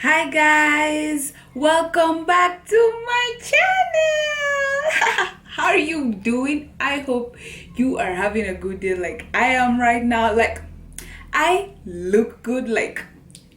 Hi guys, welcome back to my channel. How are you doing? I hope you are having a good day like I am right now. Like I look good, like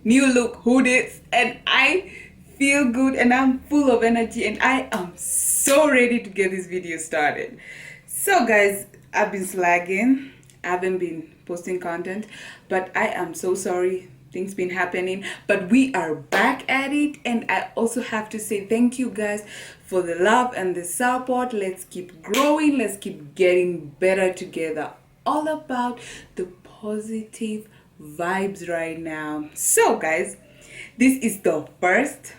new look hoodies, and I feel good and I'm full of energy and I am so ready to get this video started. So guys, I've been slagging. I haven't been posting content, but I am so sorry. Things been happening, but we are back at it, and I also have to say thank you guys for the love and the support. Let's keep growing, let's keep getting better together. All about the positive vibes right now. So guys, this is the first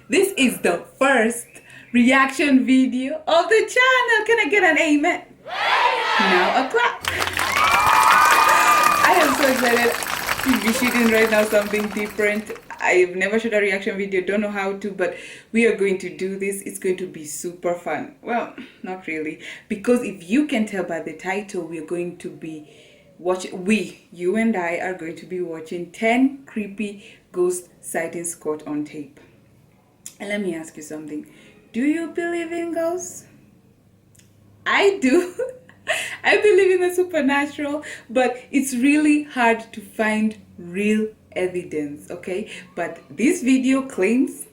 this is the first reaction video of the channel. Can I get an amen? Now a clap. I am so excited to be shooting right now something different. I've never shot a reaction video, don't know how to, but we are going to do this. It's going to be super fun. Well, not really, because if you can tell by the title, we are going to be watching, you and I are going to be watching 10 creepy ghost sightings caught on tape. And let me ask you something. Do you believe in ghosts? I do. I believe in the supernatural, but it's really hard to find real evidence, okay? But this video claims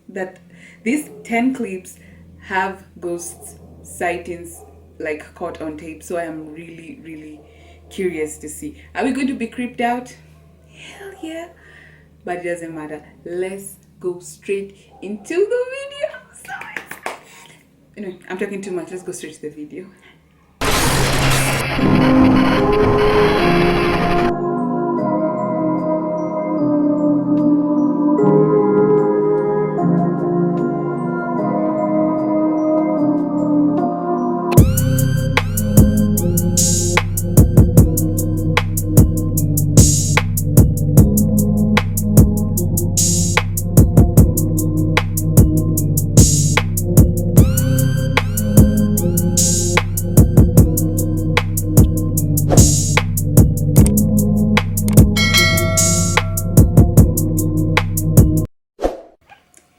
that these 10 clips have ghost sightings like caught on tape. So I am really, really curious to see. Are we going to be creeped out? Hell yeah. But it doesn't matter. Let's go straight into the video. I'm so excited. Anyway, I'm talking too much. Let's go straight to the video.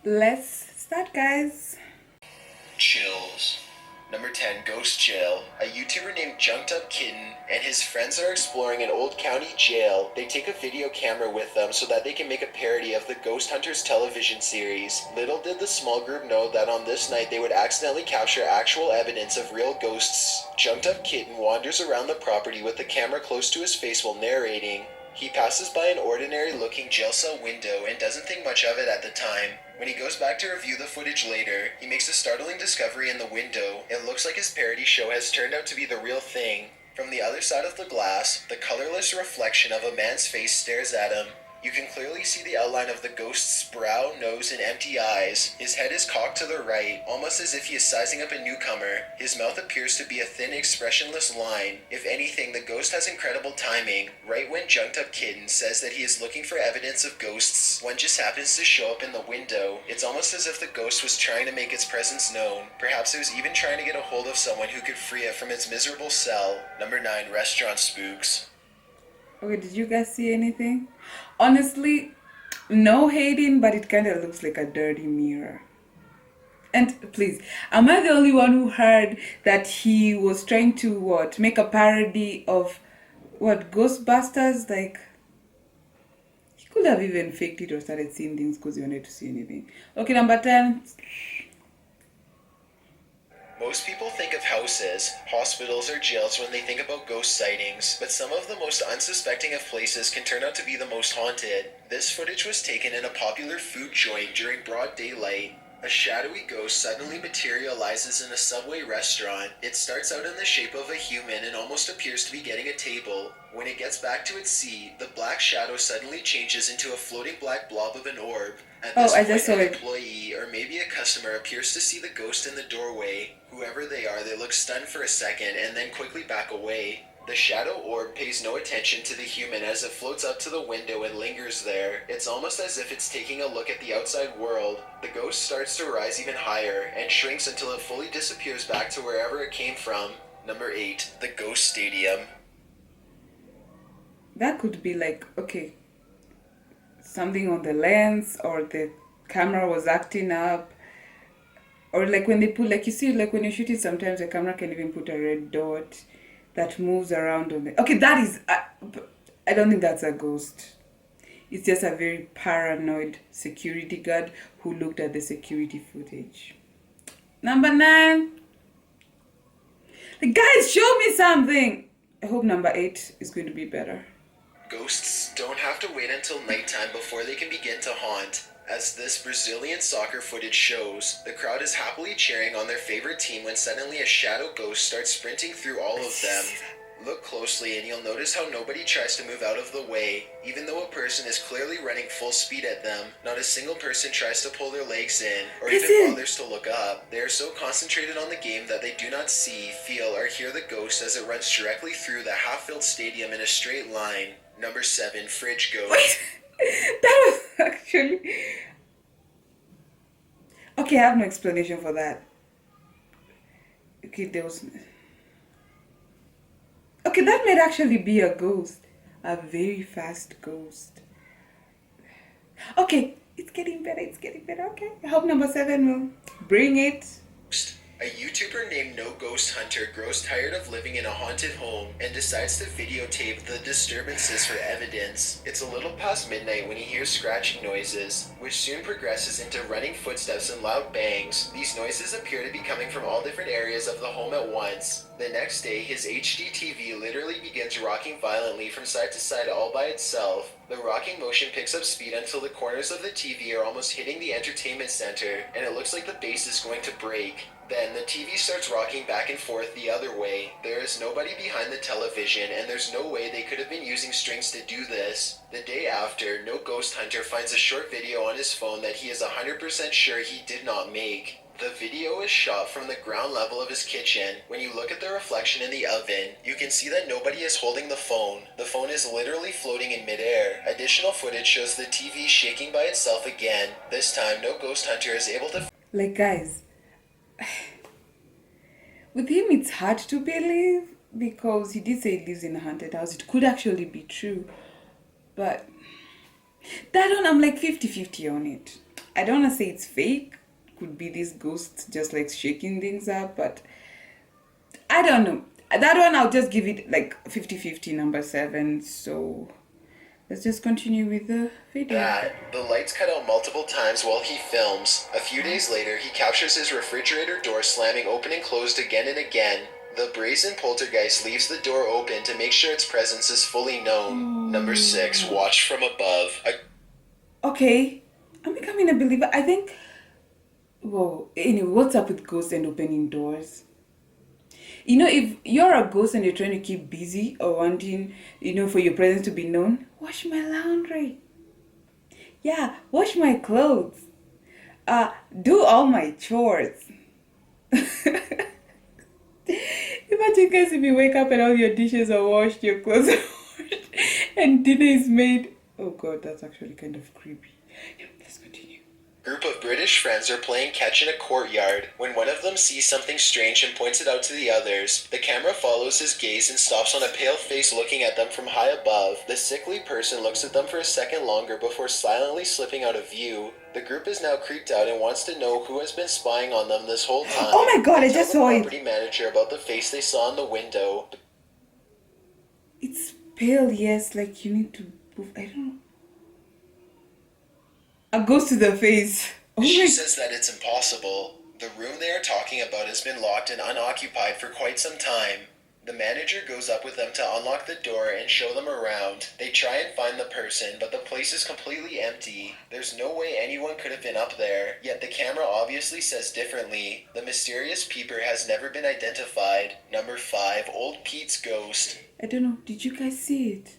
Let's start, guys. Chills. Number 10, Ghost Jail. A YouTuber named Junked Up Kitten and his friends are exploring an old county jail. They take a video camera with them so that they can make a parody of the Ghost Hunters television series. Little did the small group know that on this night they would accidentally capture actual evidence of real ghosts. Junked Up Kitten wanders around the property with the camera close to his face while narrating. He passes by an ordinary-looking jail cell window and doesn't think much of it at the time. When he goes back to review the footage later, he makes a startling discovery in the window. It looks like his parody show has turned out to be the real thing. From the other side of the glass, the colorless reflection of a man's face stares at him. You can clearly see the outline of the ghost's brow, nose, and empty eyes. His head is cocked to the right, almost as if he is sizing up a newcomer. His mouth appears to be a thin, expressionless line. If anything, the ghost has incredible timing. Right when Junked Up Kitten says that he is looking for evidence of ghosts, one just happens to show up in the window. It's almost as if the ghost was trying to make its presence known. Perhaps it was even trying to get a hold of someone who could free it from its miserable cell. Number 9, Restaurant Spooks. Okay, did you guys see anything? Honestly, no hating, but it kind of looks like a dirty mirror. And please, am I the only one who heard that he was trying to make a parody of Ghostbusters? Like, he could have even faked it or started seeing things because he wanted to see anything. Okay, number 10. Most people think of houses, hospitals, or jails when they think about ghost sightings, but some of the most unsuspecting of places can turn out to be the most haunted. This footage was taken in a popular food joint during broad daylight. A shadowy ghost suddenly materializes in a Subway restaurant. It starts out in the shape of a human and almost appears to be getting a table. When it gets back to its seat, the black shadow suddenly changes into a floating black blob of an orb. At this I just saw point, an it. employee or maybe a customer appears to see the ghost in the doorway. Whoever they are, they look stunned for a second and then quickly back away. The shadow orb pays no attention to the human as it floats up to the window and lingers there. It's almost as if it's taking a look at the outside world. The ghost starts to rise even higher and shrinks until it fully disappears back to wherever it came from. Number 8, the Ghost Stadium. That could be like, okay, something on the lens, or the camera was acting up, or like when they put, like you see, like when you shoot it, sometimes the camera can even put a red dot that moves around on it. Okay, that is, I don't think that's a ghost. It's just a very paranoid security guard who looked at the security footage. Number 9. Guys, show me something. I hope number 8 is going to be better. Ghosts don't have to wait until nighttime before they can begin to haunt. As this Brazilian soccer footage shows, the crowd is happily cheering on their favorite team when suddenly a shadow ghost starts sprinting through all of them. Look closely and you'll notice how nobody tries to move out of the way. Even though a person is clearly running full speed at them, not a single person tries to pull their legs in or even bothers to look up. They are so concentrated on the game that they do not see, feel, or hear the ghost as it runs directly through the half-filled stadium in a straight line. Number 7, Fridge Ghost. Wait, that was actually... Okay, I have no explanation for that. Okay, there was... Okay, that might actually be a ghost. A very fast ghost. Okay, it's getting better, okay. I hope number 7 will bring it. A YouTuber named No Ghost Hunter grows tired of living in a haunted home and decides to videotape the disturbances for evidence. It's a little past midnight when he hears scratching noises, which soon progresses into running footsteps and loud bangs. These noises appear to be coming from all different areas of the home at once. The next day, his HD TV literally begins rocking violently from side to side all by itself. The rocking motion picks up speed until the corners of the TV are almost hitting the entertainment center, and it looks like the base is going to break. Then the TV starts rocking back and forth the other way. There is nobody behind the television, and there's no way they could have been using strings to do this. The day after, No Ghost Hunter finds a short video on his phone that he is 100% sure he did not make. The video is shot from the ground level of his kitchen. When you look at the reflection in the oven, you can see that nobody is holding the phone. The phone is literally floating in midair. Additional footage shows the TV shaking by itself again. This time, No Ghost Hunter is able to... Like, guys, with him it's hard to believe because he did say he lives in a haunted house. It could actually be true. But that one, I'm like 50-50 on it. I don't want to say it's fake. Could be this ghost just like shaking things up, but I don't know. That one I'll just give it like 50-50, number 7. So let's just continue with the video. The lights cut out multiple times while he films. A few days later, he captures his refrigerator door slamming open and closed again and again. The brazen poltergeist leaves the door open to make sure its presence is fully known. Number 6, Watch from Above. Okay, I'm becoming a believer. I think... Whoa, anyway, what's up with ghosts and opening doors? You know, if you're a ghost and you're trying to keep busy or wanting, for your presence to be known, wash my laundry. Yeah, wash my clothes. Do all my chores. Imagine, guys, if you wake up and all your dishes are washed, your clothes are washed, and dinner is made. Oh God, that's actually kind of creepy. Let's continue. Group of British friends are playing catch in a courtyard when one of them sees something strange and points it out to the others. The camera follows his gaze and stops on a pale face looking at them from high above. The sickly person looks at them for a second longer before silently slipping out of view. The group is now creeped out and wants to know who has been spying on them this whole time. Oh my God, I just saw it. Tell the property manager about the face they saw in the window. It's pale, yes, like you need to move. I don't know. A ghost to the face. She says that it's impossible. The room they are talking about has been locked and unoccupied for quite some time. The manager goes up with them to unlock the door and show them around. They try and find the person, but the place is completely empty. There's no way anyone could have been up there, yet the camera obviously says differently. The mysterious peeper has never been identified. Number 5, Old Pete's Ghost. I don't know, did you guys see it?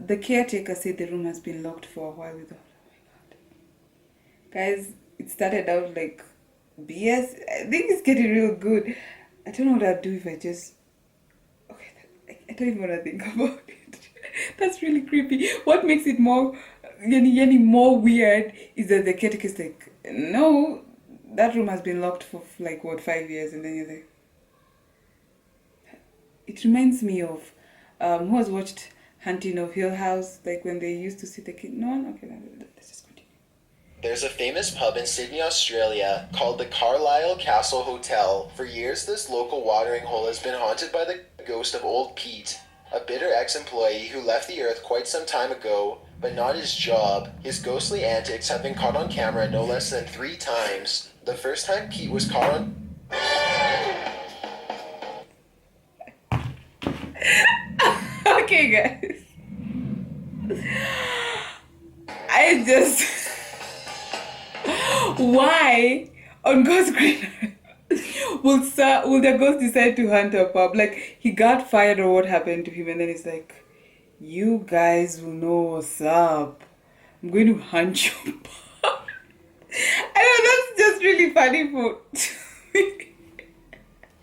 The caretaker said the room has been locked for a while. Oh my God. Guys, it started out like BS. I think it's getting real good. I don't know what I'd do if I just... Okay, I don't even want to think about it. That's really creepy. What makes it more weird is that the caretaker's like, no, that room has been locked for like, 5 years? And then you're like... It reminds me of... who has watched Hunting of Hill House, like when they used to see the kid. No, okay, let's just continue. There's a famous pub in Sydney, Australia called the Carlisle Castle Hotel. For years, this local watering hole has been haunted by the ghost of Old Pete, a bitter ex-employee who left the earth quite some time ago, but not his job. His ghostly antics have been caught on camera no less than 3 times. The first time Pete was caught on... Okay, guys. I just... Why on Ghost Green will the ghost decide to hunt a pub? Like, he got fired or what happened to him, and then he's like, you guys will know what's up. I'm going to hunt your pub. I know, that's just really funny for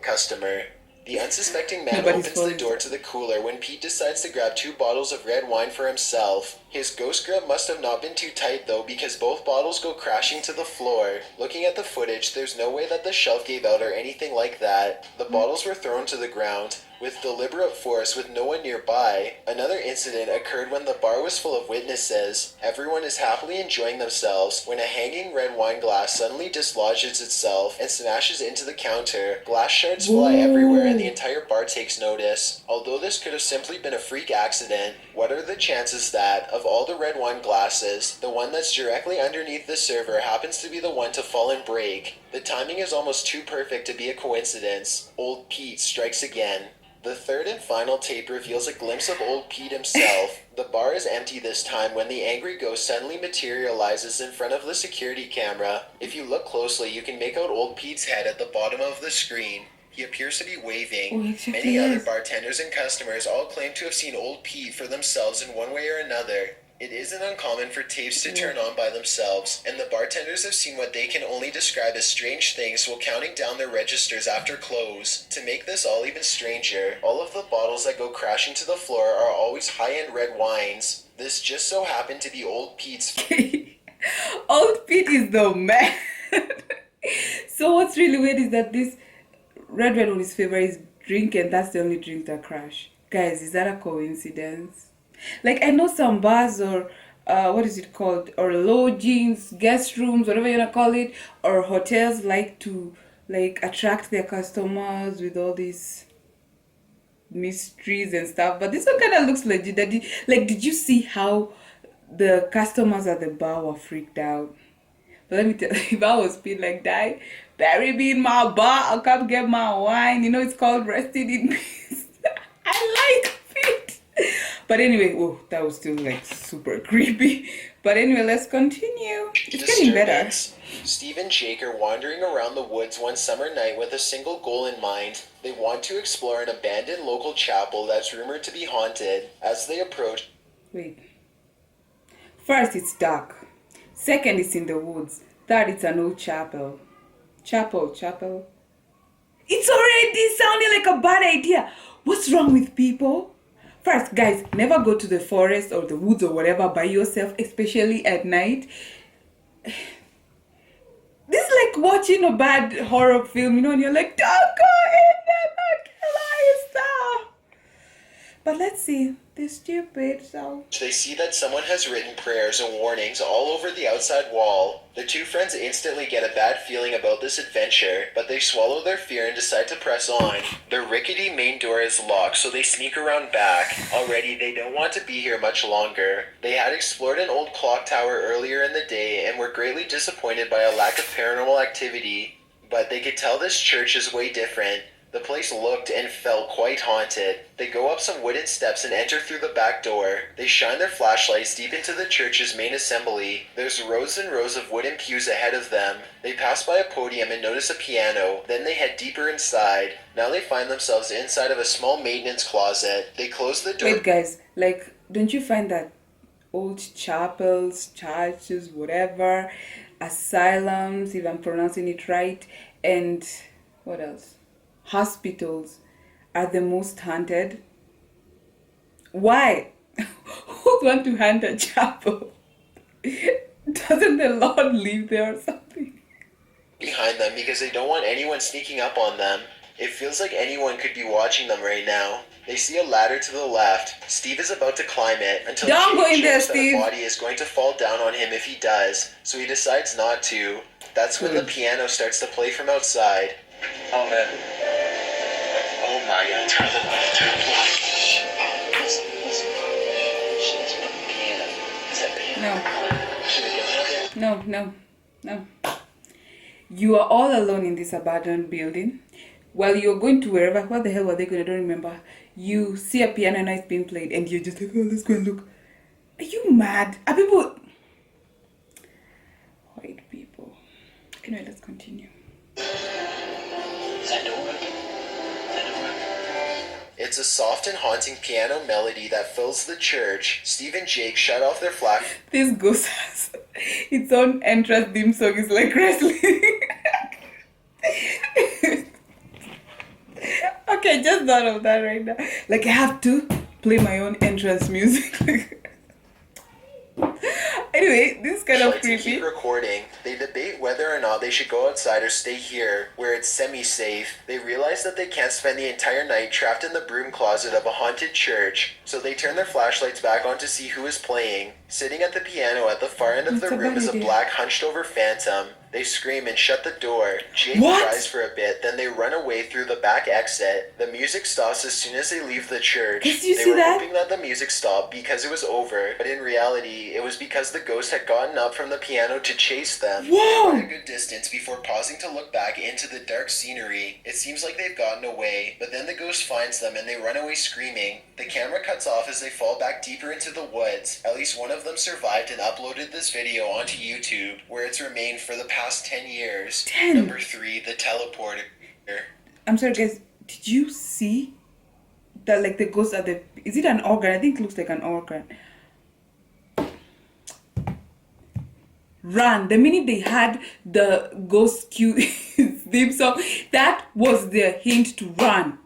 customer. The unsuspecting man Nobody's opens the door to the cooler when Pete decides to grab 2 bottles of red wine for himself. His ghost grip must have not been too tight though, because both bottles go crashing to the floor. Looking at the footage, there's no way that the shelf gave out or anything like that. The bottles were thrown to the ground with deliberate force with no one nearby. Another incident occurred when the bar was full of witnesses. Everyone is happily enjoying themselves when a hanging red wine glass suddenly dislodges itself and smashes into the counter. Glass shards fly everywhere and the entire bar takes notice. Although this could have simply been a freak accident, what are the chances that, of all the red wine glasses, the one that's directly underneath the server happens to be the one to fall and break? The timing is almost too perfect to be a coincidence. Old Pete strikes again. The third and final tape reveals a glimpse of Old Pete himself. The bar is empty this time when the angry ghost suddenly materializes in front of the security camera. If you look closely, you can make out Old Pete's head at the bottom of the screen. He appears to be waving. Many other bartenders and customers all claim to have seen Old Pete for themselves in one way or another. It isn't uncommon for tapes to turn on by themselves, and the bartenders have seen what they can only describe as strange things while counting down their registers after close. To make this all even stranger, all of the bottles that go crashing to the floor are always high-end red wines. This just so happened to be Old Pete's... Old Pete is the man. So what's really weird is that this red wine on his favorite is drink, and that's the only drink that crash. Guys, is that a coincidence? Like, I know some bars or what is it called, or lodgings, guest rooms, whatever you wanna call it, or hotels like to like attract their customers with all these mysteries and stuff. But this one kind of looks legit. Did you see how the customers at the bar were freaked out? But let me tell you, if I was being like, die, bury me in my bar, I'll come get my wine. You know, it's called resting in peace. I like it. But anyway, oh, that was still like super creepy. But anyway, let's continue. It's getting better. Steve and Jake are wandering around the woods one summer night with a single goal in mind. They want to explore an abandoned local chapel that's rumored to be haunted. As they approach... Wait. First, it's dark. Second, it's in the woods. Third, it's an old chapel. Chapel. It's already sounding like a bad idea. What's wrong with people? First, guys, never go to the forest or the woods or whatever by yourself, especially at night. This is like watching a bad horror film, you know, and you're like, don't go in there, don't kill yourself. But let's see, they're stupid, so... They see that someone has written prayers and warnings all over the outside wall. The two friends instantly get a bad feeling about this adventure, but they swallow their fear and decide to press on. Their rickety main door is locked, so they sneak around back. Already, they don't want to be here much longer. They had explored an old clock tower earlier in the day and were greatly disappointed by a lack of paranormal activity. But they could tell this church is way different. The place looked and felt quite haunted. They go up some wooden steps and enter through the back door. They shine their flashlights deep into the church's main assembly. There's rows and rows of wooden pews ahead of them. They pass by a podium and notice a piano. Then they head deeper inside. Now they find themselves inside of a small maintenance closet. They close the door. Wait, guys, like, don't you find that old chapels, churches, whatever, asylums, if I'm pronouncing it right, and what else? Hospitals are the most haunted? Why? Who want to hunt a chapel? Doesn't the Lord live there or something? Behind them because they don't want anyone sneaking up on them. It feels like anyone could be watching them right now. They see a ladder to the left. Steve is about to climb it until Don't go Jake in there, jokes that a Steve. body is going to fall down on him if he does, so he decides not to. That's when the Good. piano starts to play from outside. Oh man. Oh my god, turn the light, turn the light. Listen. Piano. Is that piano? Should we get out there? No. You are all alone in this abandoned building. While you're going to wherever, what the hell were they going? I don't remember. You see a piano now it's being played, and you're just like, oh, let's go and look. Are you mad? Are people? White people. Anyway, let's continue. Is that door open? It's a soft and haunting piano melody that fills the church. Steve and Jake shut off their flash. This ghost has its own entrance theme song. It's like wrestling. Okay, just thought of that right now. Like I have to play my own entrance music. Anyway, this is kind of To creepy. keep recording, they debate whether or not they should go outside or stay here, where it's semi-safe. They realize that they can't spend the entire night trapped in the broom closet of a haunted church, so they turn their flashlights back on to see who is playing. Sitting at the piano at the far end of That's the a room bad is a idea. black hunched-over phantom. They scream and shut the door. Jake What? cries for a bit, then they run away through the back exit. The music stops as soon as they leave the church. Did you They see were that? hoping that the music stopped because it was over, but in reality, it was because the ghost had gotten up from the piano to chase them. Whoa! They run a good distance before pausing to look back into the dark scenery. It seems like they've gotten away, but then the ghost finds them and they run away screaming. The camera cuts off as they fall back deeper into the woods. At least one of them survived and uploaded this video onto YouTube, where it's remained for the past 10 years. 10? Number 3, the teleporter. I'm sorry, guys. Did you see that? Like the ghost at the? Is it an organ? I think it looks like an organ. Run! The minute they had the ghost cue theme song, that was their hint to run.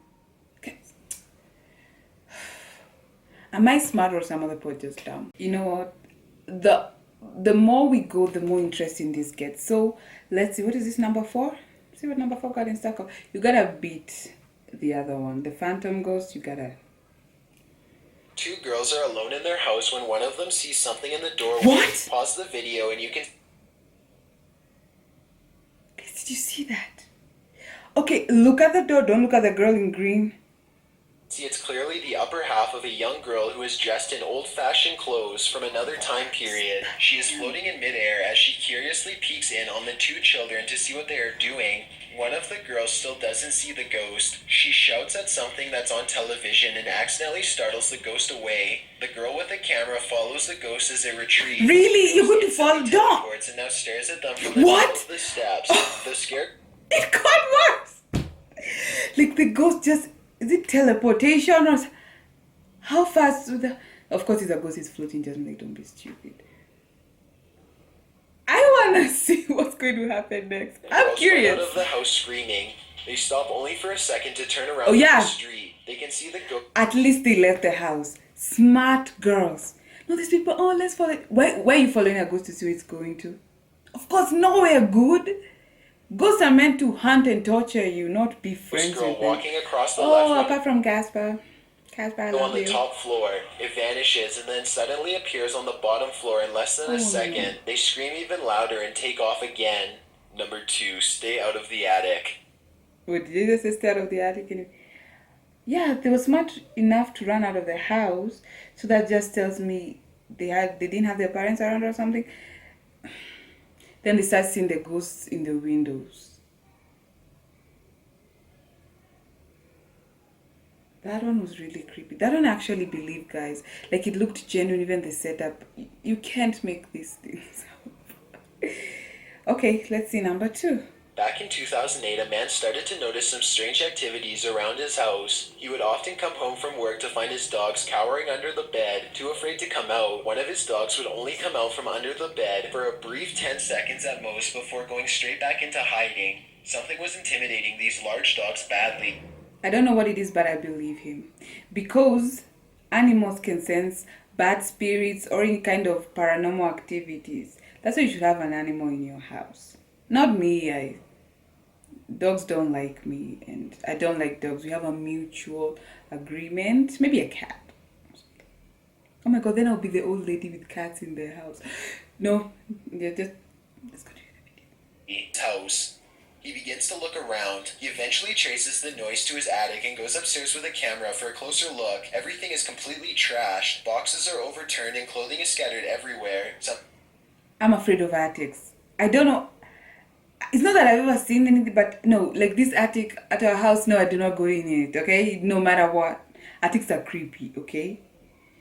Okay. Am I smart or some other people just dumb? You know what? The more we go, the more interesting this gets. So let's see. What is this number 4? See what number 4 got in stack of. You gotta beat the other one. The phantom ghost. You gotta. 2 girls are alone in their house when one of them sees something in the doorway. What? Pause the video and you can Guys, did you see that? Okay, look at the door. Don't look at the girl in green. see it's clearly the upper half of a young girl who is dressed in old-fashioned clothes from another time period. She is floating in midair as she curiously peeks in on the 2 children to see what they are doing. One of the girls still doesn't see the ghost. She shouts at something that's on television and accidentally startles the ghost away. The girl with the camera follows the ghost as they retreat. Really? You're going to Instantly fall down? teleports and now stares at them from the What? top of the steps. The scare It got worse. Like the ghost just. Is it teleportation or? How fast with the? Of course, it's a ghost. It's floating. Just like, don't be stupid. I wanna see what's going to happen next. I'm girls curious. run out of the house screaming. They stop only for a second to turn around Oh, yeah. the street. They can see the ghost. At least they left the house. Smart girls. No, these people. Oh, let's follow. Where are you following a ghost to see where it's going to? Of course, nowhere good. Ghosts are meant to hunt and torture you, not be friends Girl with them. walking across the Oh, left apart from Casper. Casper, I window on love the you. top floor. It vanishes and then suddenly appears on the bottom floor in less than Oh, a second. They scream even louder and take off again. Number 2, stay out of the attic. Wait, did you just stay out of the attic? Yeah, they were smart enough to run out of the house. So that just tells me they didn't have their parents around or something. Then they start seeing the ghosts in the windows. That one was really creepy. That one I actually believed, guys. Like it looked genuine, even the setup. You can't make these things up. Okay, let's see number 2. Back in 2008, a man started to notice some strange activities around his house. He would often come home from work to find his dogs cowering under the bed, too afraid to come out. One of his dogs would only come out from under the bed for a brief 10 seconds at most before going straight back into hiding. Something was intimidating these large dogs badly. I don't know what it is, but I believe him. Because animals can sense bad spirits or any kind of paranormal activities. That's why you should have an animal in your house. Not me, dogs don't like me, and I don't like dogs. We have a mutual agreement. Maybe a cat. Oh my god, then I'll be the old lady with cats in their house. No, yeah, just let's continue the video. His house. He begins to look around. He eventually traces the noise to his attic and goes upstairs with a camera for a closer look. Everything is completely trashed. Boxes are overturned and clothing is scattered everywhere. I'm afraid of attics. I don't know. It's not that I've ever seen anything, but no, like this attic at our house, no, I do not go in it, okay? No matter what. Attics are creepy, okay?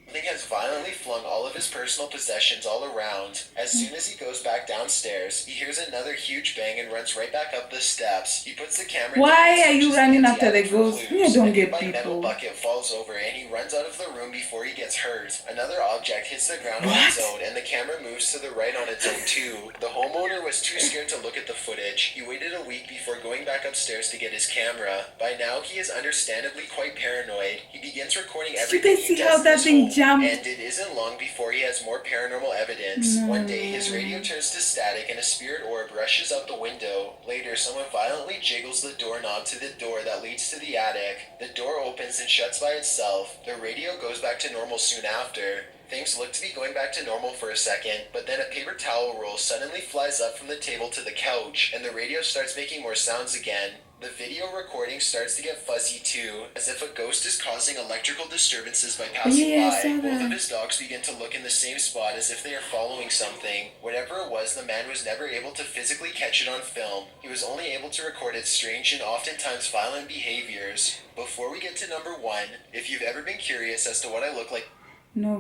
Something has violently flung all of his personal possessions all around. As soon as he goes back downstairs, he hears another huge bang and runs right back up the steps. He puts the camera down. Why are you searches running the after the attic for ghost? clues. I don't A get nearby metal people. bucket falls over and he runs out of the room before he gets hurt. Another object hits the ground on What? its own and the camera moves to the right on its own too. The homeowner was too scared to look at the footage. He waited a week before going back upstairs to get his camera. By now, he is understandably quite paranoid. He begins recording Did you everything guys he see does how in that his thing home, jumped? and it isn't long before he has more paranormal evidence. One day, his radio turns to static and a spirit orb rushes out the window. Later, someone violently jiggles the doorknob to the door that leads to the attic. The door opens and shuts by itself. The radio goes back to normal soon after. Things look to be going back to normal for a second, but then a paper towel roll suddenly flies up from the table to the couch, and the radio starts making more sounds again. The video recording starts to get fuzzy too, as if a ghost is causing electrical disturbances by passing Yeah, I by. saw Both of that. his dogs begin to look in the same spot as if they are following something. Whatever it was, the man was never able to physically catch it on film. He was only able to record its strange and oftentimes violent behaviors. Before we get to number 1, if you've ever been curious as to what I look like, No,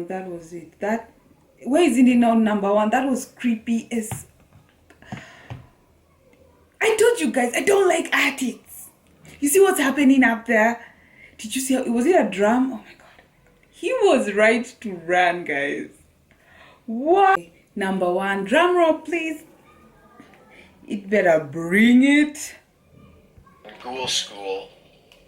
that was it. That, where is it now number 1? That was creepy as... I told you guys, I don't like attics. You see what's happening up there? Did you see how, was it a drum? Oh my god. He was right to run, guys. What? Number 1, drum roll, please. It better bring it. Ghoul School.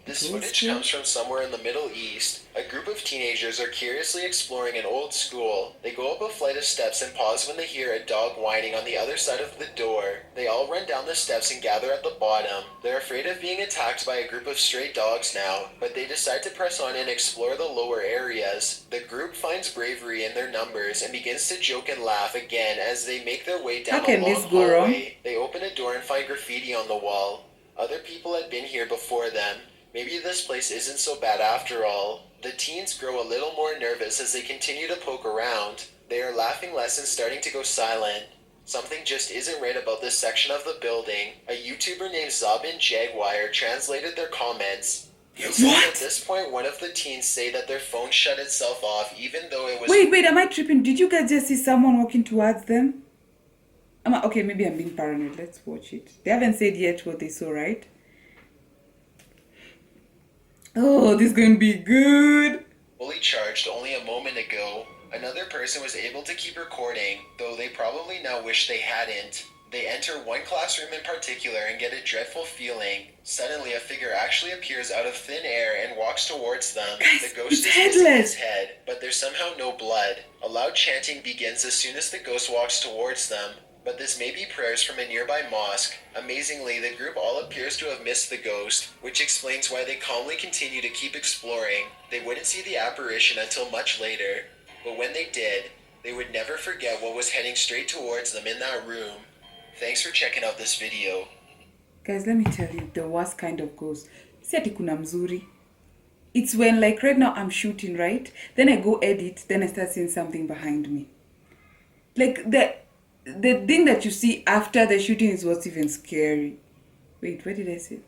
This Ghoul footage School? comes from somewhere in the Middle East. A group of teenagers are curiously exploring an old school. They go up a flight of steps and pause when they hear a dog whining on the other side of the door. They all run down the steps and gather at the bottom. They're afraid of being attacked by a group of stray dogs now, but they decide to press on and explore the lower areas. The group finds bravery in their numbers and begins to joke and laugh again as they make their way down How can a long this go wrong? hallway. They open a door and find graffiti on the wall. Other people had been here before them. Maybe this place isn't so bad after all. The teens grow a little more nervous as they continue to poke around. They are laughing less and starting to go silent. Something just isn't right about this section of the building. A YouTuber named Zabin Jaguar translated their comments. He said What? at this point, one of the teens say that their phone shut itself off even though it was... Wait, am I tripping? Did you guys just see someone walking towards them? Okay, maybe I'm being paranoid. Let's watch it. They haven't said yet what they saw, right? Oh, this is going to be good. fully charged only a moment ago. Another person was able to keep recording, though they probably now wish they hadn't. They enter one classroom in particular and get a dreadful feeling. Suddenly, a figure actually appears out of thin air and walks towards them. Guys, The ghost it's is missing Headless. his head, but there's somehow no blood. A loud chanting begins as soon as the ghost walks towards them. But this may be prayers from a nearby mosque. Amazingly, the group all appears to have missed the ghost, which explains why they calmly continue to keep exploring. They wouldn't see the apparition until much later, but when they did, they would never forget what was heading straight towards them in that room. Thanks for checking out this video. Guys, let me tell you, the worst kind of ghost. Si ati kuna mzuri. It's when, like, right now I'm shooting, right? Then I go edit, then I start seeing something behind me. Like, the thing that you see after the shooting is what's even scary. Wait, what did I say?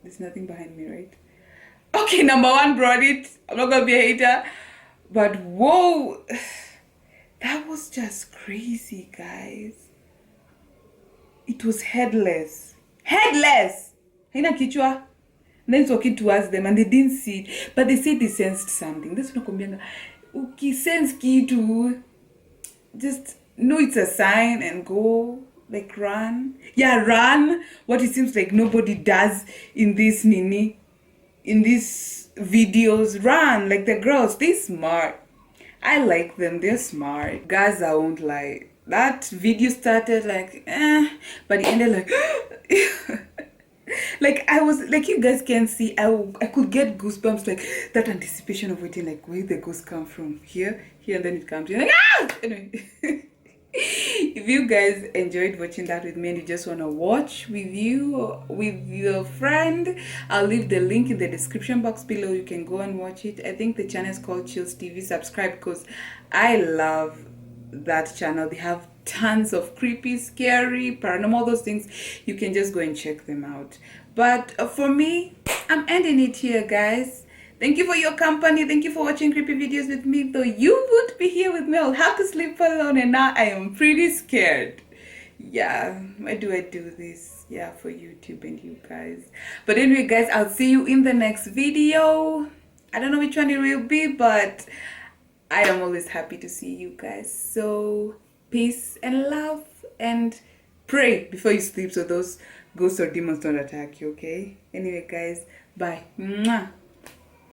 There's nothing behind me, right? Okay, number 1 brought it. I'm not gonna be a hater. But whoa, that was just crazy, guys. It was headless. Headless! Haina kichwa. And then it's walking towards them and they didn't see it. But they said they sensed something. That's what nakwambianga. Ukisense kitu, just know it's a sign and go, like, run. Yeah, run. What it seems like nobody does in this nini, in these videos. Run. Like the girls, they smart. I like them. They're smart. Guys, I won't lie. that video started like but it ended like like I was like, you guys can see, I could get goosebumps, like that anticipation of waiting, like where the ghost come from, here, and then it comes in like anyway. If you guys enjoyed watching that with me and you just want to watch with you or with your friend, I'll leave the link in the description box below. You can go and watch it. I think the channel is called Chills TV. Subscribe because I love that channel. They have tons of creepy, scary, paranormal, those things. You can just go and check them out. But for me, I'm ending it here, guys. Thank you for your company. Thank you for watching creepy videos with me. Though you would be here with me, I'll have to sleep alone, and now I am pretty scared. Yeah, why do I do this? Yeah, for YouTube and you guys. But anyway, guys, I'll see you in the next video. I don't know which one it will be, but I am always happy to see you guys. So peace and love, and pray before you sleep so those ghosts or demons don't attack you, okay? Anyway, guys, bye. Mwah.